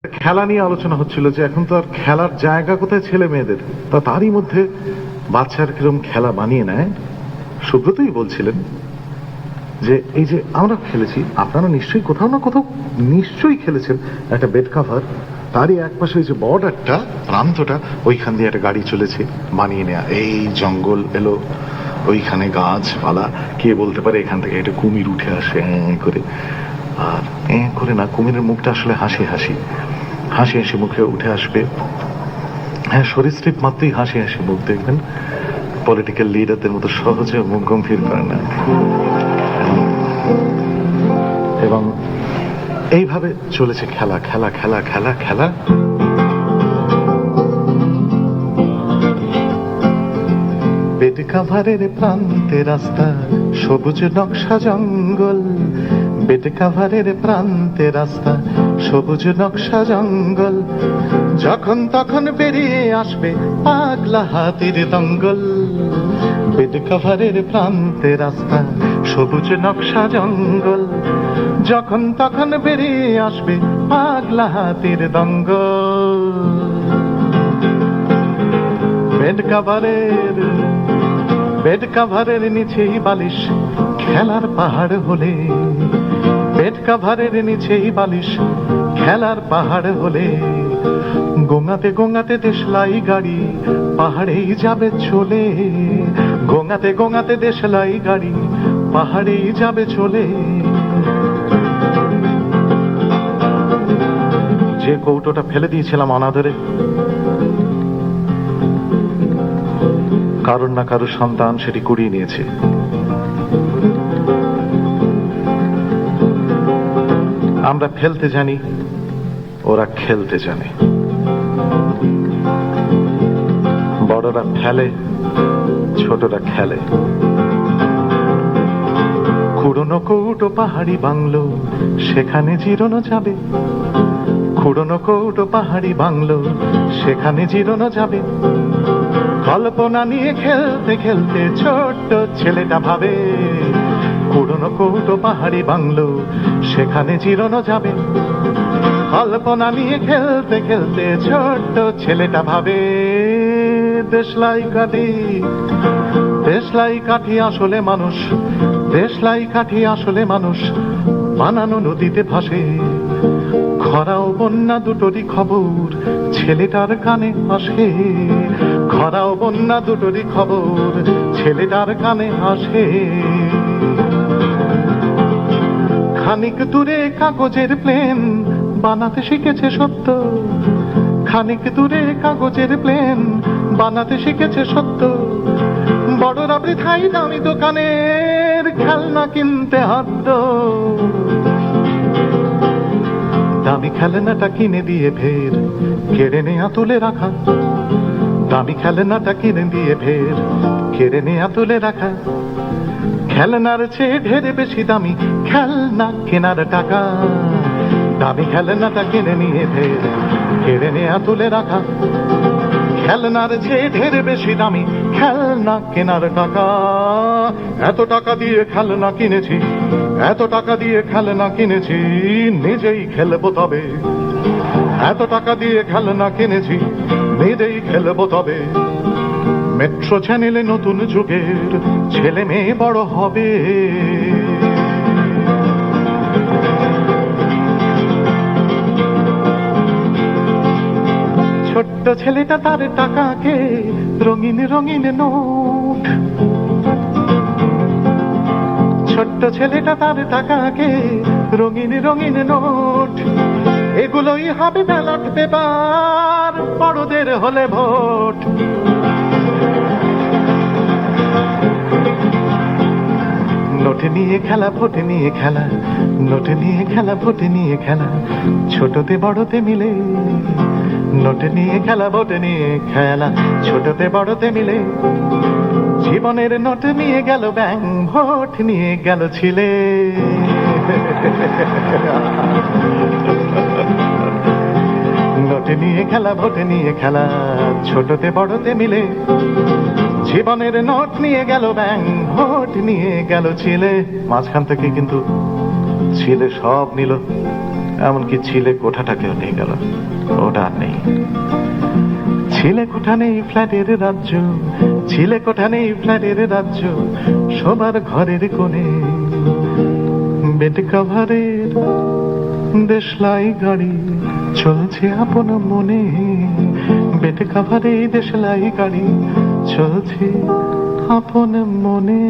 খেলা নিয়ে আলোচনা হচ্ছিল যে এখন তো আর খেলার জায়গা কোথায় ছেলে মেয়েদের, তা তারই মধ্যে বাচ্চার কিরম খেলা বানিয়ে নেয়। সুব্রতই বলছিলেন যে এই যে আমরা খেলেছি, আপনারা নিশ্চয়ই কোথাও না কোথাও নিশ্চয়ই খেলেছেন একটা বেড কাভার, তারই একপাশে ওই যে বর্ডারটা প্রান্তটা, ওইখান দিয়ে একটা গাড়ি চলেছে বানিয়ে নেয়া। এই জঙ্গল এলো, ওইখানে গাছপালা, কে বলতে পারে এখান থেকে একটা কুমির উঠে আসে করে, আর করে না, কুমিরের মুখটা আসলে হাসি হাসি হাসি হাসি মুখে উঠে আসবে। হ্যাঁ, সরীসৃপ মাত্রই হাসি হাসি মুখ, দেখবেন পলিটিক্যাল লিডারদের মতো সহজে মুখ গম্ভীর করে না। এবং এইভাবে চলেছে খেলা খেলা খেলা খেলা খেলা। বেড কাভারের প্রান্তে রাস্তা, সবুজ নকশা জঙ্গল। বেড কাভারের প্রান্তে রাস্তা, সবুজ নকশা জঙ্গল। যখন তখন বেরিয়ে আসবে পাগলা হাতির দঙ্গল। বেড কাভারের প্রান্তে রাস্তা, সবুজ নকশা জঙ্গল। যখন তখন বেরিয়ে আসবে পাগলা হাতির দঙ্গল। বেড কাভারের নিচেই বালিশ, খেলার পাহাড় হলে। বেড কাভারের নিচেই বালিশ, খেলার পাহাড় হলে। গোঙাতে গোঙাতে দেশলাই গাড়ি পাহাড়েই যাবে চলে। গোঙাতে গোঙাতে দেশলাই গাড়ি পাহাড়েই যাবে চলে। যে কৌটোটা ফেলে দিয়েছিলাম অনাদরে, কারোর না কারোর সন্তান সেটি কুড়িয়ে নিয়েছে। আমরা ফেলতে জানি, ওরা খেলতে জানে। বড়রা ফেলে, ছোটরা খেলে। কুড়োনো কৌটো পাহাড়ি বাংলো, সেখানে জিরোনো যাবে। কুড়োনো কৌটো পাহাড়ি বাংলো, সেখানে জিরোনো যাবে। কল্পনা নিয়ে খেলতে খেলতে ছোট্ট ছেলেটা ভাবে, কুড়োনো কৌটো পাহাড়ি বাংলো, সেখানে জিরোনো যাবে। কল্পনা নিয়ে খেলতে খেলতে ছোট্ট ছেলেটা ভাবে, দেশলাই কাঠি, দেশলাই কাঠি আসলে মানুষ। দেশলাই কাঠি আসলে মানুষ, বানানো নদীতে ভাসে। খরা ও বন্যা দুটোরই খবর ছেলেটার কানে আসে। খরা ও বন্যা দুটোরই খবর ছেলেটার কানে আসে। খানিক দূরে কাগজের প্লেন বানাতে শিখেছে সত্য। খানিক দূরে কাগজের প্লেন বানাতে শিখেছে সত্য। বড়রা বৃথাই দামি দোকানের খেলনা কিনতে হাত। দামি খেলনাটা কিনে দিয়ে ফের কেড়ে নেয়া তুলে রাখা। দামি খেলনাটা কিনে দিয়ে ফের কেড়ে নেয়া তুলে রাখা। খেলনার চেয়ে ঢের বেশি দামি খেলনা কেনার টাকা। দামি খেলনাটা কিনে নিয়ে ফের কেড়ে নেয়া তুলে রাখা। খেলনার চেয়ে ঢের বেশি দামি খেলনা কেনার টাকা। এত টাকা দিয়ে খেলনা কিনেছি, এত টাকা দিয়ে খেলনা কিনেছি, নিজেই খেলবো তবে। এত টাকা দিয়ে খেলনা কিনেছি, নিজেই খেলবো তবে। মেট্রো চ্যানেলে নতুন যুগের ছেলে মেয়ে বড় হবে। ছোট্ট ছেলেটা তার টাকাকে রঙিন রঙিন নোট। ছোট্ট ছেলেটা তার টাকাকে রঙিন রঙিন নোট। এগুলোই হবে ব্যালট পেপার, বড়দের হলে ভোট। নোট নিয়ে খেলা, ভোট নিয়ে খেলা। নোট নিয়ে খেলা, ভোট নিয়ে খেলা, ছোটতে বড়তে মিলে। নোট নিয়ে খেলা, ভোট নিয়ে খেলা, ছোটতে বড়তে মিলে। জীবনের নোট নিয়ে গেল ব্যাং, ভোট নিয়ে গেল ছিলে। নোট নিয়ে খেলা, ভোট নিয়ে খেলা, ছোটতে বড়তে মিলে। জীবনের নোট নিয়ে গেল ব্যাং, ভোট নিয়ে গেল ছিলে। মাঝখান থেকে কিন্তু ছিলে সব নিল। এমনকি ছিলে কোঠাটাকেও নিয়ে গেল, ওটা আর নেই। ছিলে কোঠা নেই ফ্ল্যাটের রাজ্য, ছিলে কোঠা নেই ফ্ল্যাটের রাজ্য, সবার ঘরের কোণে বেড কাভারের দেশলাই গাড়ি চলছে আপন মনে, বেড কাভারে দেশলাই গাড়ি চলছে আপন মনে।